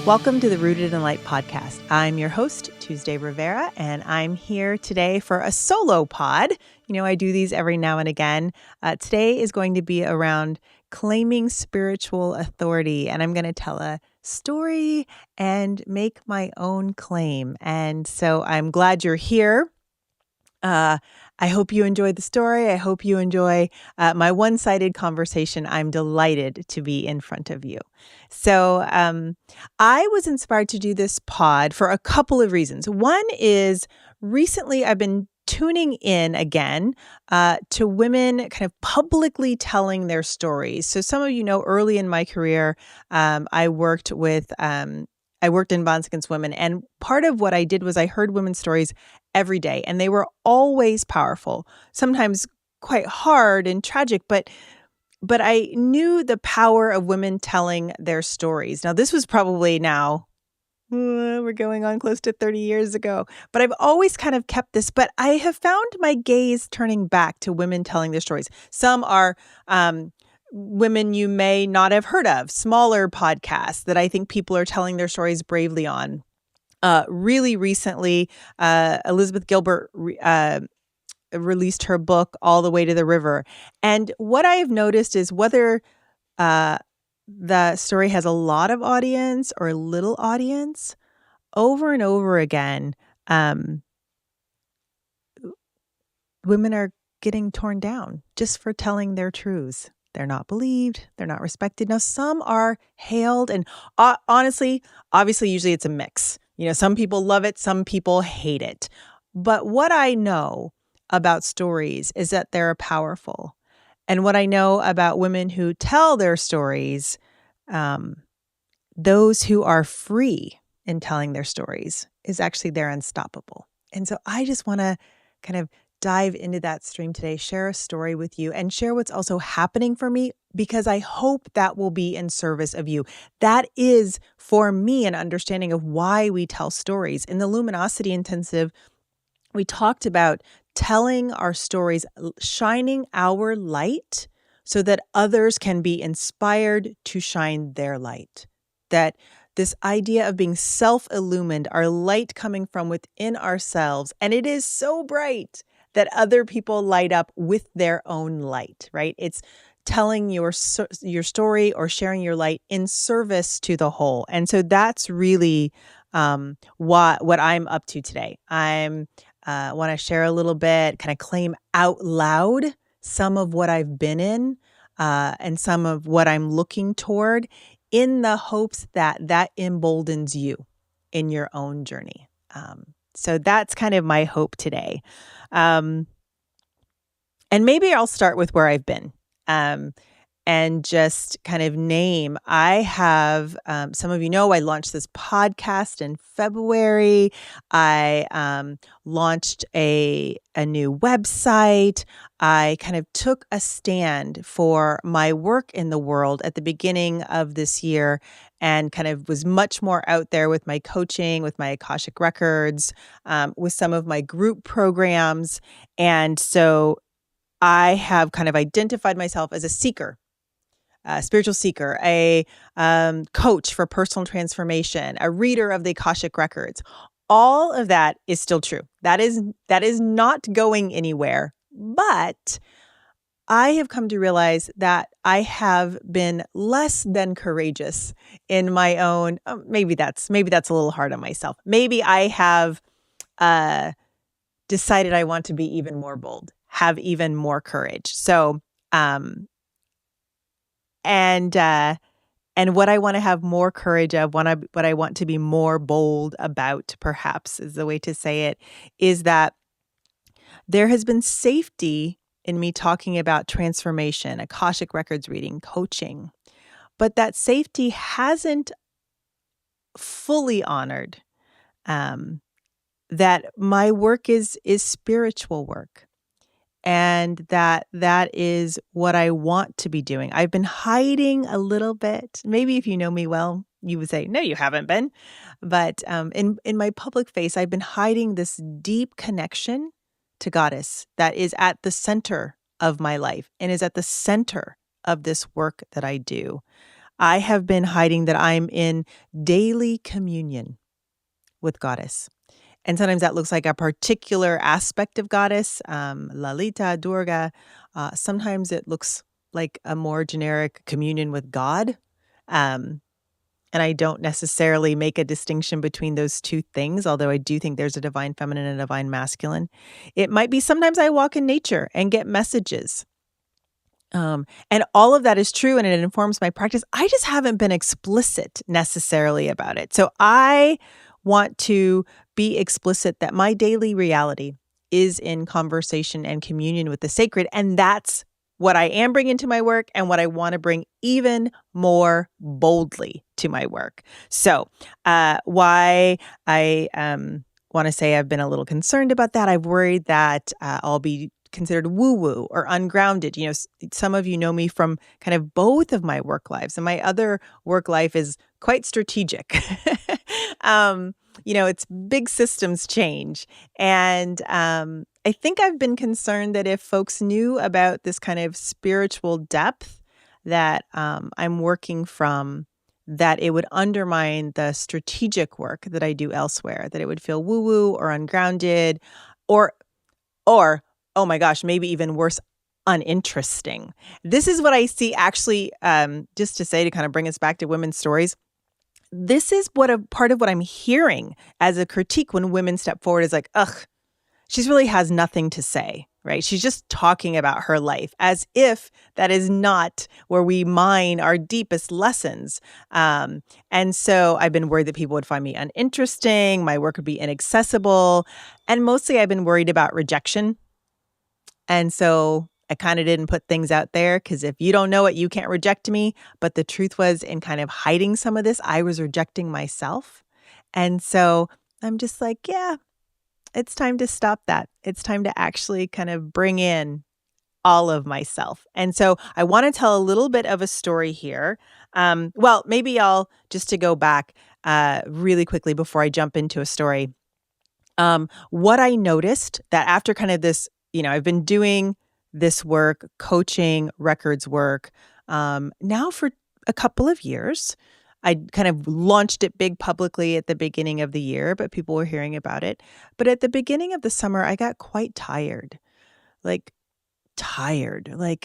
Welcome to the Rooted in Light podcast. I'm your host, Tuesday Rivera, and I'm here today for a solo pod. You know, I do these every now and again. Today is going to be around claiming spiritual authority, and I'm going to tell a story and make my own claim. And so I'm glad you're here. I hope you enjoyed the story. I hope you enjoy my one-sided conversation. I'm delighted to be in front of you. So I was inspired to do this pod for a couple of reasons. One is recently I've been tuning in again to women kind of publicly telling their stories. So some of you know early in my career, I worked in Violence Against Women, and part of what I did was I heard women's stories every day, and they were always powerful, sometimes quite hard and tragic, but I knew the power of women telling their stories. Now, this was probably we're going on close to 30 years ago, but I've always kind of kept this, but I have found my gaze turning back to women telling their stories. Some are women you may not have heard of, smaller podcasts that I think people are telling their stories bravely on. Really recently, Elizabeth Gilbert released her book, All the Way to the River. And what I've noticed is whether the story has a lot of audience or little audience, over and over again, women are getting torn down just for telling their truths. They're not believed. They're not respected. Now, some are hailed, and honestly, obviously, usually it's a mix. You know, some people love it, some people hate it. But what I know about stories is that they're powerful. And what I know about women who tell their stories, those who are free in telling their stories, is actually they're unstoppable. And so I just want to kind of dive into that stream today, share a story with you, and share what's also happening for me, because I hope that will be in service of you. That is, for me, an understanding of why we tell stories. In the Luminosity Intensive, we talked about telling our stories, shining our light so that others can be inspired to shine their light. That this idea of being self-illumined, our light coming from within ourselves, and it is so bright that other people light up with their own light, right? It's telling your story or sharing your light in service to the whole. And so that's really what I'm up to today. I'm want to share a little bit, kind of claim out loud some of what I've been in and some of what I'm looking toward, in the hopes that emboldens you in your own journey. So that's kind of my hope today. And maybe I'll start with where I've been and just kind of name. I have, some of you know, I launched this podcast in February. I launched a new website. I kind of took a stand for my work in the world at the beginning of this year, and kind of was much more out there with my coaching, with my Akashic Records, with some of my group programs. And so I have kind of identified myself as a seeker, a spiritual seeker, a coach for personal transformation, a reader of the Akashic Records. All of that is still true. That is not going anywhere. But I have come to realize that I have been less than courageous in my own. Maybe that's a little hard on myself. Maybe I have decided I want to be even more bold, have even more courage. So, and what I want to have more courage of, what I want to be more bold about, perhaps is the way to say it, is that there has been safety in me talking about transformation, Akashic Records reading, coaching, but that safety hasn't fully honored that my work is spiritual work, and that is what I want to be doing. I've been hiding a little bit. Maybe if you know me well, you would say, no, you haven't been. But in my public face, I've been hiding this deep connection to Goddess that is at the center of my life and is at the center of this work that I do. I have been hiding that I'm in daily communion with Goddess. And sometimes that looks like a particular aspect of Goddess, Lalita, Durga. Sometimes it looks like a more generic communion with God. Um, and I don't necessarily make a distinction between those two things, although I do think there's a divine feminine and a divine masculine. It might be sometimes I walk in nature and get messages. And all of that is true and it informs my practice. I just haven't been explicit necessarily about it. So I want to be explicit that my daily reality is in conversation and communion with the sacred. And that's what I am bringing to my work and what I want to bring even more boldly to my work. So, why I want to say I've been a little concerned about that. I've worried that I'll be considered woo-woo or ungrounded. Some of you know me from kind of both of my work lives, and my other work life is quite strategic. It's big systems change. And I think I've been concerned that if folks knew about this kind of spiritual depth that I'm working from, that it would undermine the strategic work that I do elsewhere, that it would feel woo-woo or ungrounded or oh my gosh, maybe even worse, uninteresting. This is what I see actually, just to say, to kind of bring us back to women's stories. This is what a part of what I'm hearing as a critique when women step forward is like, ugh, she really has nothing to say, right? She's just talking about her life as if that is not where we mine our deepest lessons. And so I've been worried that people would find me uninteresting, my work would be inaccessible. And mostly I've been worried about rejection. And so I kind of didn't put things out there because if you don't know it, you can't reject me. But the truth was, in kind of hiding some of this, I was rejecting myself. And so I'm just like, yeah, it's time to stop that. It's time to actually kind of bring in all of myself. And so I want to tell a little bit of a story here. Well, maybe I'll just to go back really quickly before I jump into a story. What I noticed that after kind of this, I've been doing this work, coaching, records work, now for a couple of years. I kind of launched it big publicly at the beginning of the year, but people were hearing about it. But at the beginning of the summer, I got quite tired, like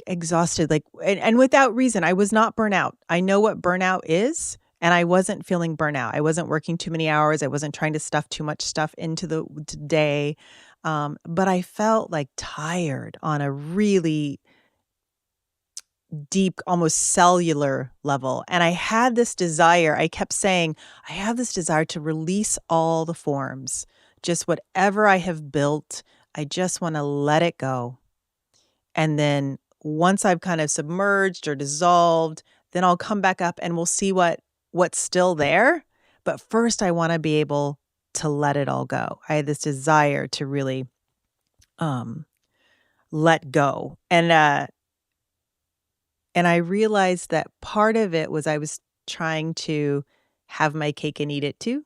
exhausted, and without reason. I was not burnout. I know what burnout is. And I wasn't feeling burnout. I wasn't working too many hours. I wasn't trying to stuff too much stuff into the day. But I felt like tired on a really deep, almost cellular level. And I had this desire. I kept saying, I have this desire to release all the forms. Just whatever I have built, I just want to let it go. And then once I've kind of submerged or dissolved, then I'll come back up and we'll see what's still there. But first, I want to be able to let it all go. I had this desire to really let go. And I realized that part of it was I was trying to have my cake and eat it too.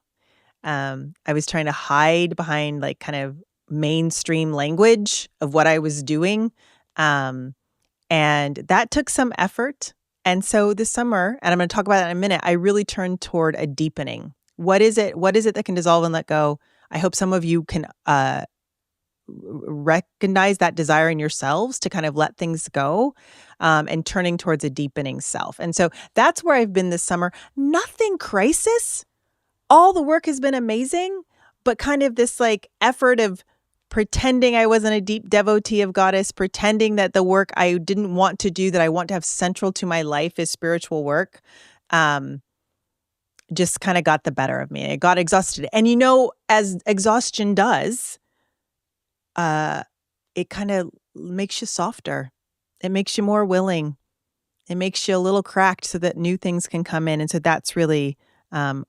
I was trying to hide behind like kind of mainstream language of what I was doing. And that took some effort. And so this summer, and I'm going to talk about that in a minute, I really turned toward a deepening. What is it? What is it that can dissolve and let go? I hope some of you can recognize that desire in yourselves to kind of let things go, and turning towards a deepening self. And so that's where I've been this summer. Nothing crisis. All the work has been amazing, but kind of this like effort of pretending I wasn't a deep devotee of Goddess, pretending that the work I didn't want to do, that I want to have central to my life is spiritual work, just kind of got the better of me. I got exhausted. And as exhaustion does, it kind of makes you softer. It makes you more willing. It makes you a little cracked so that new things can come in. And so that's really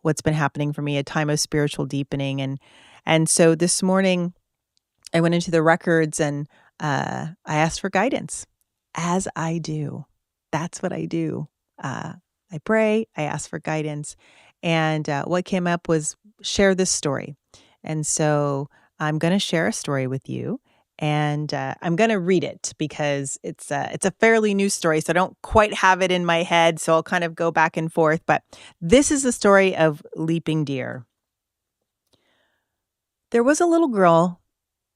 what's been happening for me, a time of spiritual deepening. And so this morning, I went into the records and I asked for guidance, as I do. That's what I do. I pray, I ask for guidance. And what came up was share this story. And so I'm going to share a story with you. And I'm going to read it because it's a fairly new story, so I don't quite have it in my head, so I'll kind of go back and forth. But this is the story of Leaping Deer. There was a little girl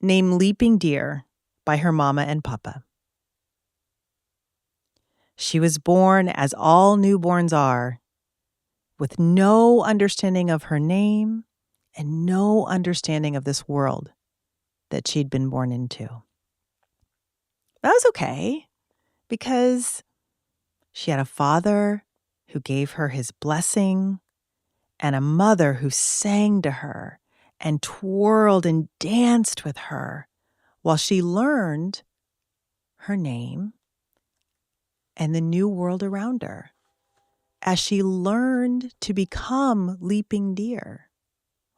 named Leaping Deer by her mama and papa. She was born, as all newborns are, with no understanding of her name and no understanding of this world that she'd been born into. That was okay, because she had a father who gave her his blessing and a mother who sang to her and twirled and danced with her while she learned her name and the new world around her as she learned to become Leaping Deer,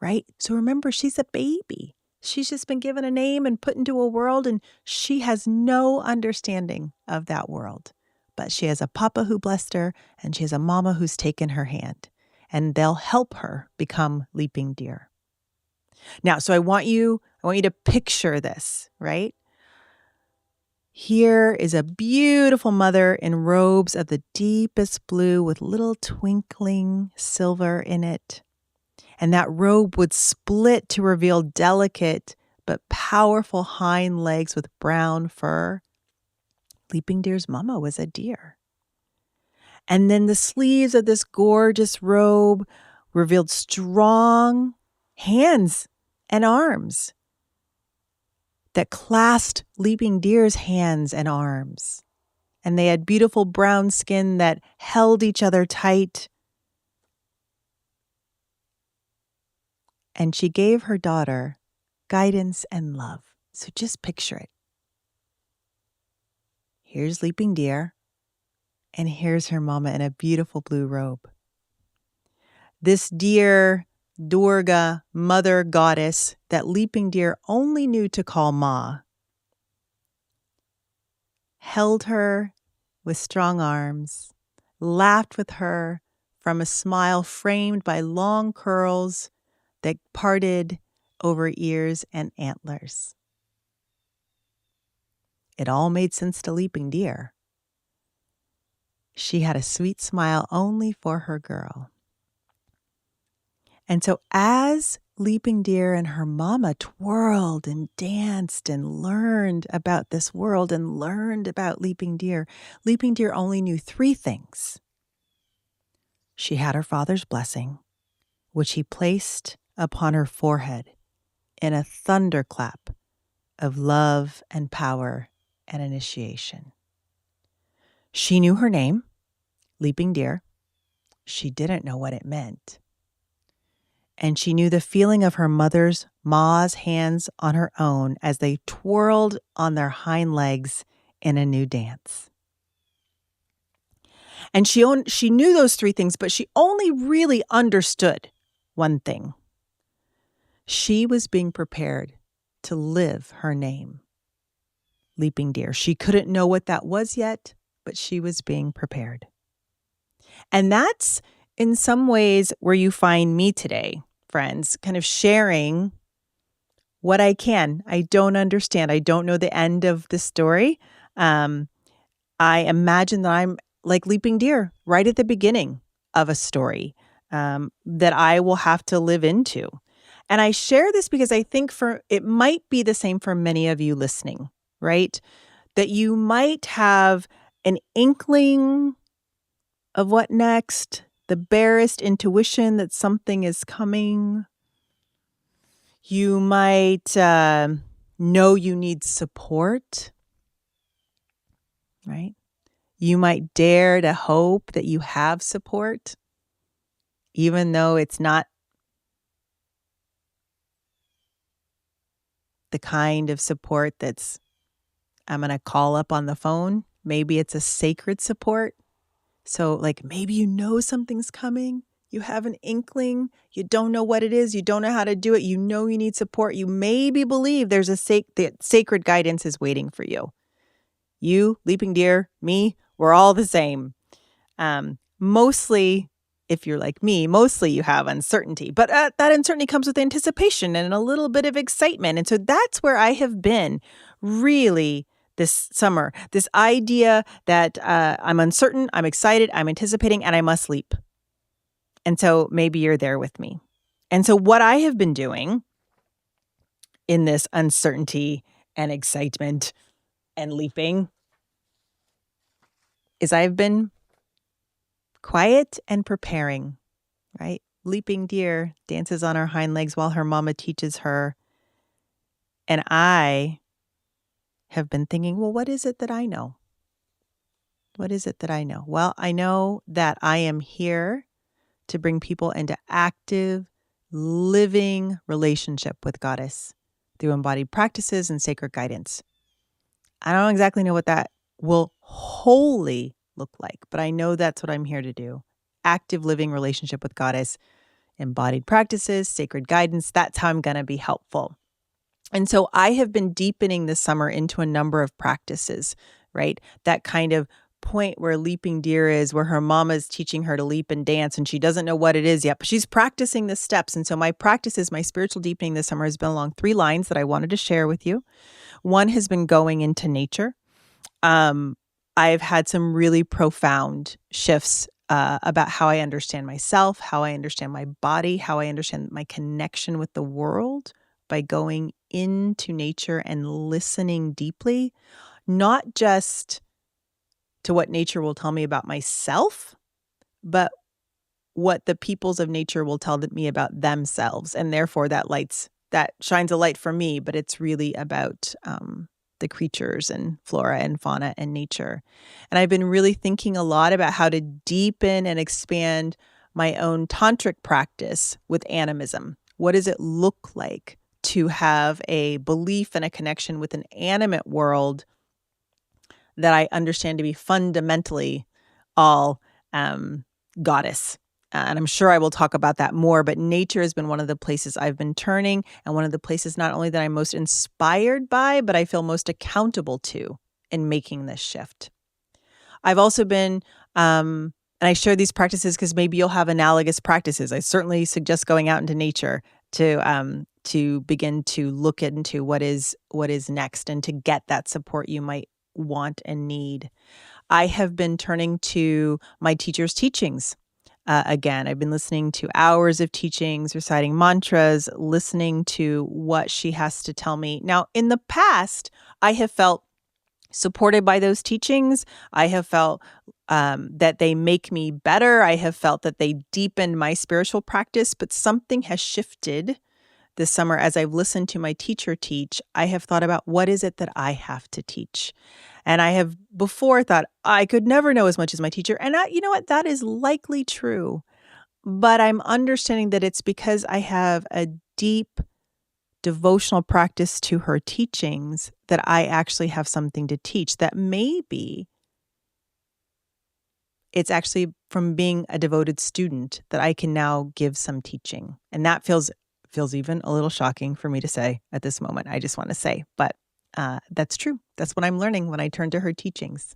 right? So remember, she's a baby. She's just been given a name and put into a world, and she has no understanding of that world. But she has a papa who blessed her, and she has a mama who's taken her hand, and they'll help her become Leaping Deer. Now, so I want you to picture this, right? Here is a beautiful mother in robes of the deepest blue with little twinkling silver in it. And that robe would split to reveal delicate but powerful hind legs with brown fur. Leaping Deer's mama was a deer. And then the sleeves of this gorgeous robe revealed strong hands and arms that clasped Leaping Deer's hands and arms. And they had beautiful brown skin that held each other tight. And she gave her daughter guidance and love. So just picture it. Here's Leaping Deer, and here's her mama in a beautiful blue robe. This deer, Durga, mother goddess that Leaping Deer only knew to call Ma, held her with strong arms, laughed with her from a smile framed by long curls that parted over ears and antlers. It all made sense to Leaping Deer. She had a sweet smile only for her girl. And so as Leaping Deer and her mama twirled and danced and learned about this world and learned about Leaping Deer only knew three things. She had her father's blessing, which he placed upon her forehead in a thunderclap of love and power and initiation. She knew her name, Leaping Deer. She didn't know what it meant. And she knew the feeling of her mother's, Ma's hands on her own as they twirled on their hind legs in a new dance. And she knew those three things, but she only really understood one thing. She was being prepared to live her name, Leaping Deer. She couldn't know what that was yet, but she was being prepared. And that's in some ways where you find me today, friends, kind of sharing what I can. I don't understand. I don't know the end of the story. I imagine that I'm like Leaping Deer right at the beginning of a story that I will have to live into. And I share this because I think it might be the same for many of you listening, right? That you might have an inkling of what next, the barest intuition that something is coming. You might know you need support, right? You might dare to hope that you have support, even though it's not the kind of support that's, I'm going to call up on the phone. Maybe it's a sacred support. So like maybe you know something's coming. You have an inkling. You don't know what it is. You don't know how to do it. You know you need support. You maybe believe there's that sacred guidance is waiting for you. You, Leaping Deer, me, we're all the same. Mostly if you're like me, mostly you have uncertainty, but that uncertainty comes with anticipation and a little bit of excitement. And so that's where I have been really this summer, this idea that I'm uncertain, I'm excited, I'm anticipating, and I must leap. And so maybe you're there with me. And so what I have been doing in this uncertainty and excitement and leaping is I've been quiet and preparing, right? Leaping deer dances on her hind legs while her mama teaches her. And I have been thinking, well, what is it that I know? What is it that I know? Well, I know that I am here to bring people into active, living relationship with Goddess through embodied practices and sacred guidance. I don't exactly know what that will wholly look like, but I know that's what I'm here to do. Active living relationship with Goddess, embodied practices, sacred guidance. That's how I'm going to be helpful. And so I have been deepening this summer into a number of practices, right? That kind of point where leaping deer is, where her mama is teaching her to leap and dance and she doesn't know what it is yet, but she's practicing the steps. And so my practices, my spiritual deepening this summer has been along 3 lines that I wanted to share with you. One has been going into nature. I've had some really profound shifts about how I understand myself, how I understand my body, how I understand my connection with the world by going into nature and listening deeply, not just to what nature will tell me about myself, but what the peoples of nature will tell me about themselves. And therefore that shines a light for me, but it's really about the creatures and flora and fauna and nature. And I've been really thinking a lot about how to deepen and expand my own tantric practice with animism. What does it look like to have a belief and a connection with an animate world that I understand to be fundamentally all goddess? And I'm sure I will talk about that more, but nature has been one of the places I've been turning, and one of the places not only that I'm most inspired by, but I feel most accountable to in making this shift. I've also been, and I share these practices because maybe you'll have analogous practices. I certainly suggest going out into nature to begin to look into what is next and to get that support you might want and need. I have been turning to my teacher's teachings. Again, I've been listening to hours of teachings, reciting mantras, listening to what she has to tell me. Now, in the past, I have felt supported by those teachings. I have felt that they make me better. I have felt that they deepen my spiritual practice, but something has shifted this summer as I've listened to my teacher teach. I have thought about what is it that I have to teach. And I have before thought I could never know as much as my teacher. And you know what? That is likely true. But I'm understanding that it's because I have a deep devotional practice to her teachings that I actually have something to teach, that maybe it's actually from being a devoted student that I can now give some teaching. And that feels even a little shocking for me to say at this moment, I just want to say. But that's true. That's what I'm learning when I turn to her teachings.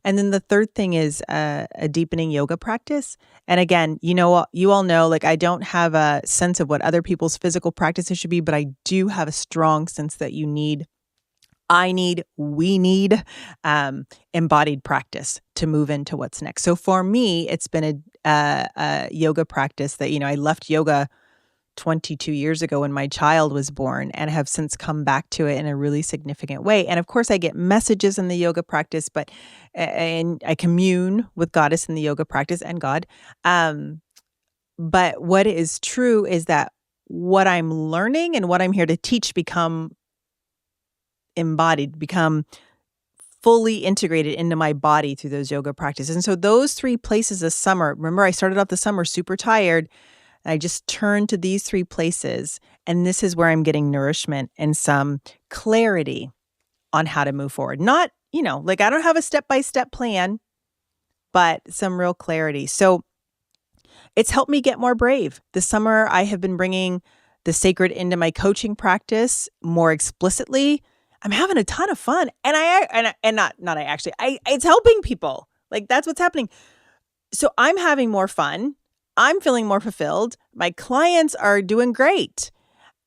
And then the third thing is a deepening yoga practice. And again, you all know, like, I don't have a sense of what other people's physical practices should be, but I do have a strong sense that we need embodied practice to move into what's next. So for me, it's been a yoga practice that, I left yoga 22 years ago when my child was born and have since come back to it in a really significant way. And of course, I get messages in the yoga practice, and I commune with Goddess in the yoga practice and God. But what is true is that what I'm learning and what I'm here to teach become embodied, become fully integrated into my body through those yoga practices. And so those 3 places this summer, remember I started off the summer super tired. I just turned to these 3 places, and this is where I'm getting nourishment and some clarity on how to move forward. Not, I don't have a step-by-step plan, but some real clarity. So it's helped me get more brave. This summer, I have been bringing the sacred into my coaching practice more explicitly. I'm having a ton of fun, it's helping people. Like, that's what's happening. So I'm having more fun. I'm feeling more fulfilled. My clients are doing great.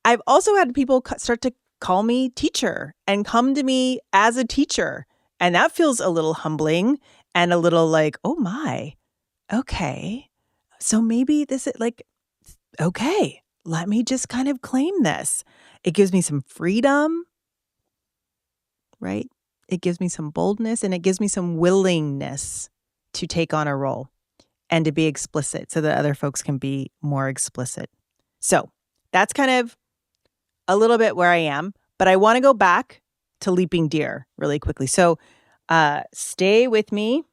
I've also had people start to call me teacher and come to me as a teacher. And that feels a little humbling and a little like, oh my, okay. So maybe this is like, okay, let me just kind of claim this. It gives me some freedom, right? It gives me some boldness and it gives me some willingness to take on a role and to be explicit so that other folks can be more explicit. So that's kind of a little bit where I am, but I want to go back to Leaping Deer really quickly. So stay with me.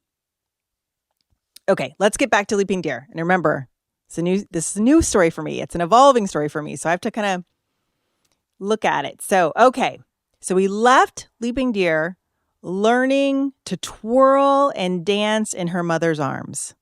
Okay, let's get back to Leaping Deer. And remember, this is a new story for me. It's an evolving story for me. So I have to kind of look at it. So, okay. So we left Leaping Deer learning to twirl and dance in her mother's arms.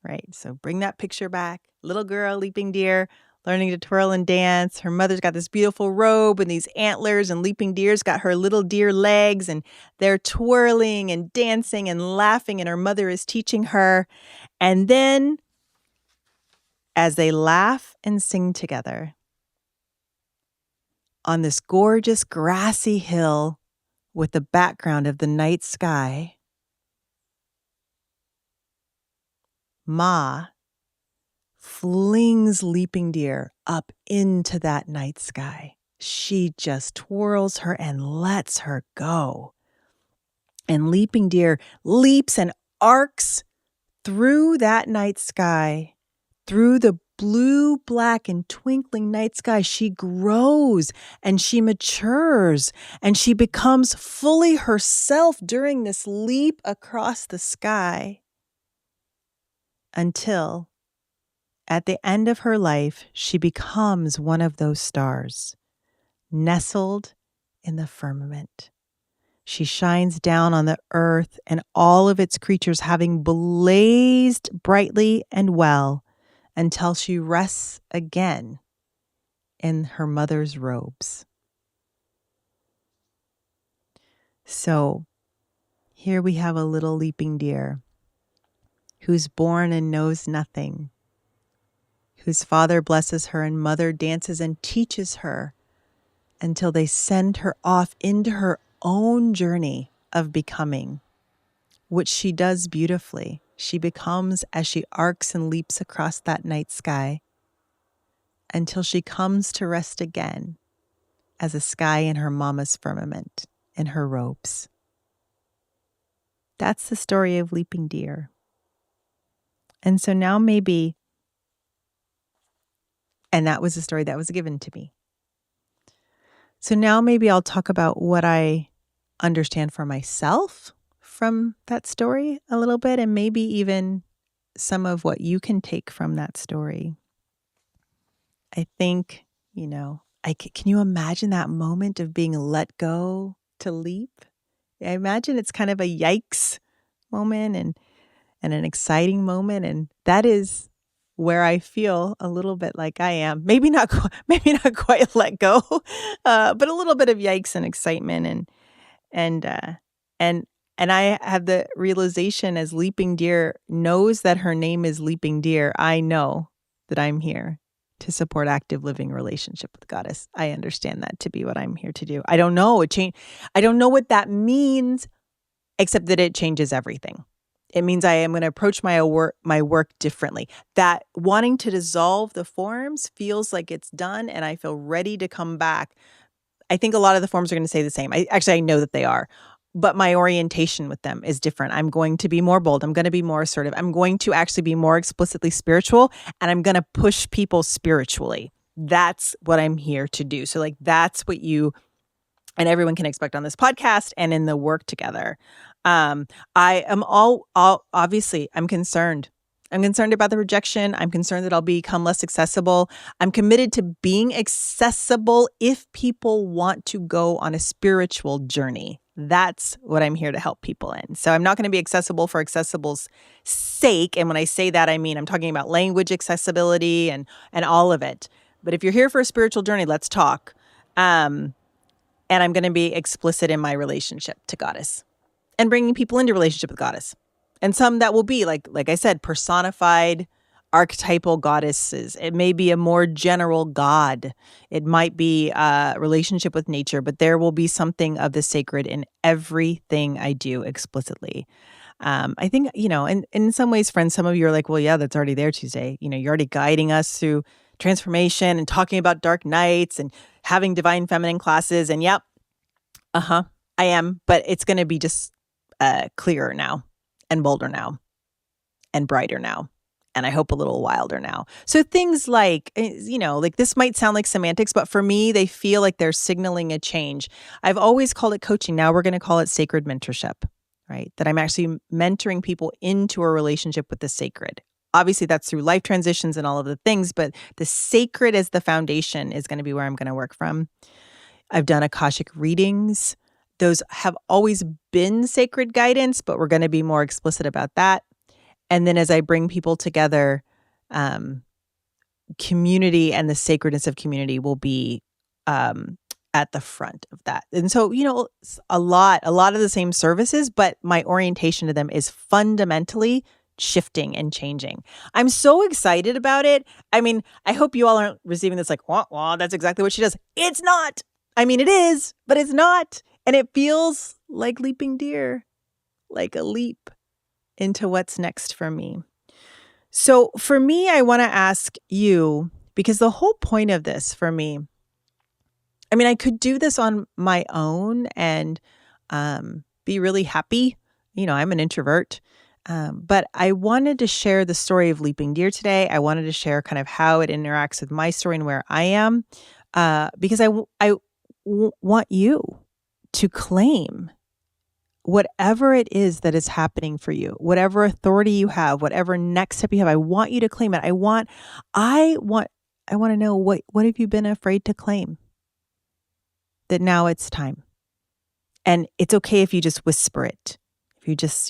Right? So bring that picture back. Little girl, Leaping Deer, learning to twirl and dance. Her mother's got this beautiful robe and these antlers, and Leaping Deer's got her little deer legs, and they're twirling and dancing and laughing, and her mother is teaching her. And then as they laugh and sing together on this gorgeous grassy hill with the background of the night sky, Ma flings Leaping Deer up into that night sky. She just twirls her and lets her go. And Leaping Deer leaps and arcs through that night sky, through the blue, black, and twinkling night sky. She grows and she matures and she becomes fully herself during this leap across the sky until at the end of her life, she becomes one of those stars, nestled in the firmament. She shines down on the earth and all of its creatures, having blazed brightly and well until she rests again in her mother's robes. So here we have a little Leaping Deer who's born and knows nothing, whose father blesses her and mother dances and teaches her until they send her off into her own journey of becoming, which she does beautifully. She becomes as she arcs and leaps across that night sky until she comes to rest again as a sky in her mama's firmament, in her robes. That's the story of Leaping Deer. And so now maybe, and that was a story that was given to me. So now maybe I'll talk about what I understand for myself from that story a little bit, and maybe even some of what you can take from that story. I think, can you imagine that moment of being let go to leap? I imagine it's kind of a yikes moment and an exciting moment, and that is where I feel a little bit like I am. Maybe not quite let go, but a little bit of yikes and excitement, and I have the realization as Leaping Deer knows that her name is Leaping Deer. I know that I'm here to support active living relationship with Goddess. I understand that to be what I'm here to do. I don't know I don't know what that means, except that it changes everything. It means I am going to approach my work differently. That wanting to dissolve the forms feels like it's done, and I feel ready to come back. I think a lot of the forms are going to say the same. I know that they are, but my orientation with them is different. I'm going to be more bold. I'm going to be more assertive. I'm going to actually be more explicitly spiritual, and I'm going to push people spiritually. That's what I'm here to do. So that's what you and everyone can expect on this podcast and in the work together. I am obviously, I'm concerned. I'm concerned about the rejection. I'm concerned that I'll become less accessible. I'm committed to being accessible if people want to go on a spiritual journey. That's what I'm here to help people in. So I'm not going to be accessible for accessible's sake. And when I say that, I mean, I'm talking about language accessibility and all of it. But if you're here for a spiritual journey, let's talk. And I'm going to be explicit in my relationship to Goddess and bringing people into relationship with Goddess. And some that will be like I said, personified archetypal goddesses. It may be a more general god. It might be a relationship with nature, but there will be something of the sacred in everything I do explicitly. I think, and in some ways, friends, some of you are like, well, yeah, that's already there, Tuesday. You're already guiding us through transformation and talking about dark nights and having divine feminine classes. And yep, I am, but it's going to be just clearer now and bolder now and brighter now. And I hope a little wilder now. So things like, like this might sound like semantics, but for me, they feel like they're signaling a change. I've always called it coaching. Now we're going to call it sacred mentorship, right? That I'm actually mentoring people into a relationship with the sacred. Obviously, that's through life transitions and all of the things, but the sacred as the foundation is going to be where I'm going to work from. I've done Akashic readings. Those have always been sacred guidance, but we're going to be more explicit about that. And then as I bring people together, community and the sacredness of community will be at the front of that. And so, a lot of the same services, but my orientation to them is fundamentally shifting and changing. I'm so excited about it. I mean, I hope you all aren't receiving this like, wah, wah, that's exactly what she does. It's not. I mean, it is, but it's not. And it feels like leaping deer, like a leap into what's next for me. So for me, I want to ask you, because the whole point of this for me, I mean, I could do this on my own and be really happy. I'm an introvert, but I wanted to share the story of Leaping Deer today. I wanted to share kind of how it interacts with my story and where I am, because I want you to claim whatever it is that is happening for you, whatever authority you have, whatever next step you have. I want you to claim it. I want to know what have you been afraid to claim? That now it's time. And it's okay if you just whisper it. If you just,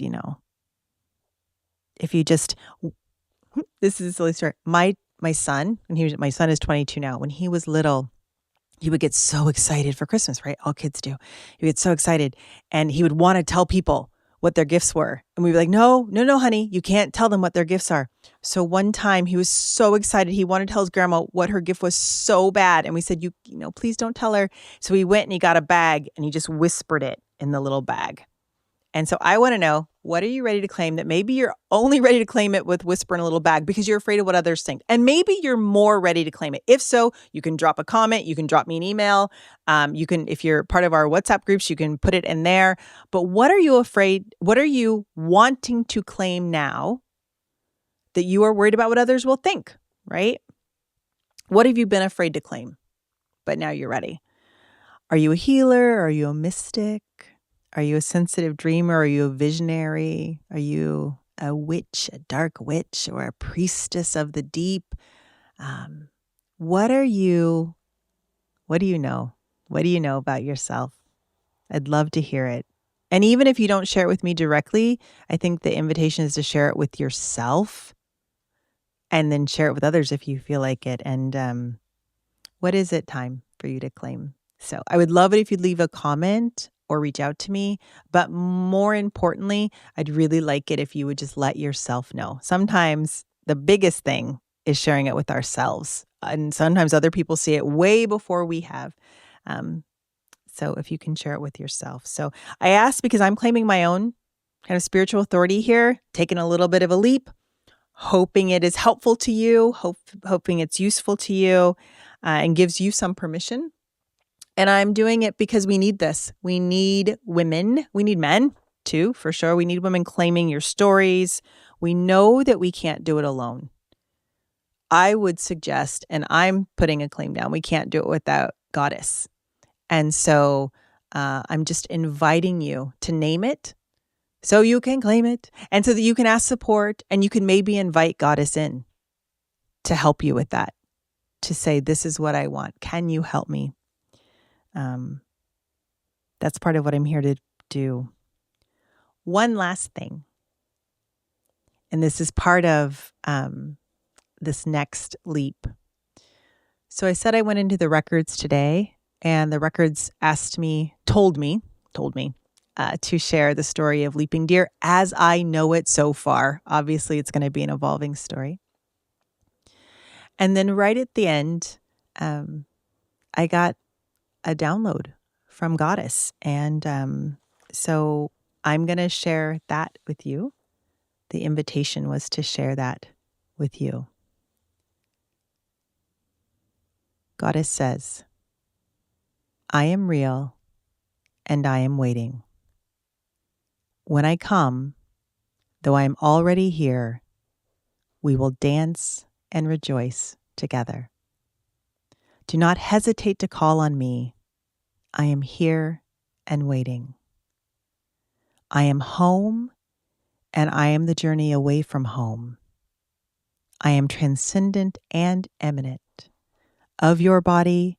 this is a silly story. My son, my son is 22 now. When he was little, he would get so excited for Christmas, right? All kids do. He would get so excited and he would want to tell people what their gifts were. And we'd be like, no, honey, you can't tell them what their gifts are. So one time he was so excited. He wanted to tell his grandma what her gift was so bad. And we said, please don't tell her. So he went and he got a bag and he just whispered it in the little bag. And so I want to know, what are you ready to claim that maybe you're only ready to claim it with whisper in a little bag because you're afraid of what others think? And maybe you're more ready to claim it. If so, you can drop a comment. You can drop me an email. You can, if you're part of our WhatsApp groups, you can put it in there. But what are you wanting to claim now that you are worried about what others will think, right? What have you been afraid to claim, but now you're ready? Are you a healer? Are you a mystic? Are you a sensitive dreamer? Are you a visionary? Are you a witch, a dark witch, or a priestess of the deep? What do you know? What do you know about yourself? I'd love to hear it. And even if you don't share it with me directly, I think the invitation is to share it with yourself and then share it with others if you feel like it. And what is it time for you to claim? So I would love it if you'd leave a comment or reach out to me. But more importantly, I'd really like it if you would just let yourself know. Sometimes the biggest thing is sharing it with ourselves. And sometimes other people see it way before we have. So if you can share it with yourself. So I asked because I'm claiming my own kind of spiritual authority here, taking a little bit of a leap, hoping it is helpful to you, hoping it's useful to you, and gives you some permission. And I'm doing it because we need this. We need women. We need men too, for sure. We need women claiming your stories. We know that we can't do it alone. I would suggest, and I'm putting a claim down, we can't do it without Goddess. And so I'm just inviting you to name it so you can claim it and so that you can ask support and you can maybe invite Goddess in to help you with that, to say, this is what I want. Can you help me? That's part of what I'm here to do. One last thing, and this is part of this next leap. So I said I went into the records today, and the records told me to share the story of Leaping Deer as I know it so far. Obviously, it's going to be an evolving story. And then right at the end, I got a download from Goddess. And so I'm going to share that with you. The invitation was to share that with you. Goddess says, I am real and I am waiting. When I come, though I am already here, we will dance and rejoice together. Do not hesitate to call on me. I am here and waiting. I am home and I am the journey away from home. I am transcendent and eminent of your body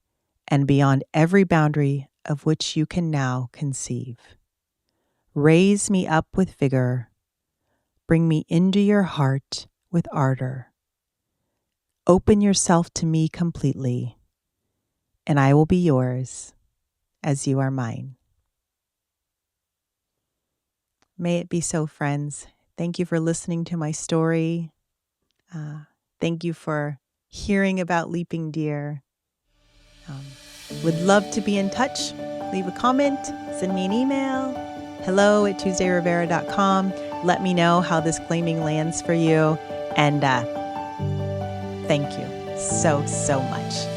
and beyond every boundary of which you can now conceive. Raise me up with vigor. Bring me into your heart with ardor. Open yourself to me completely, and I will be yours as you are mine. May it be so, friends. Thank you for listening to my story. Thank you for hearing about Leaping Deer. Would love to be in touch. Leave a comment, send me an email, hello@tuesdayrivera.com. Let me know how this claiming lands for you. And thank you so much.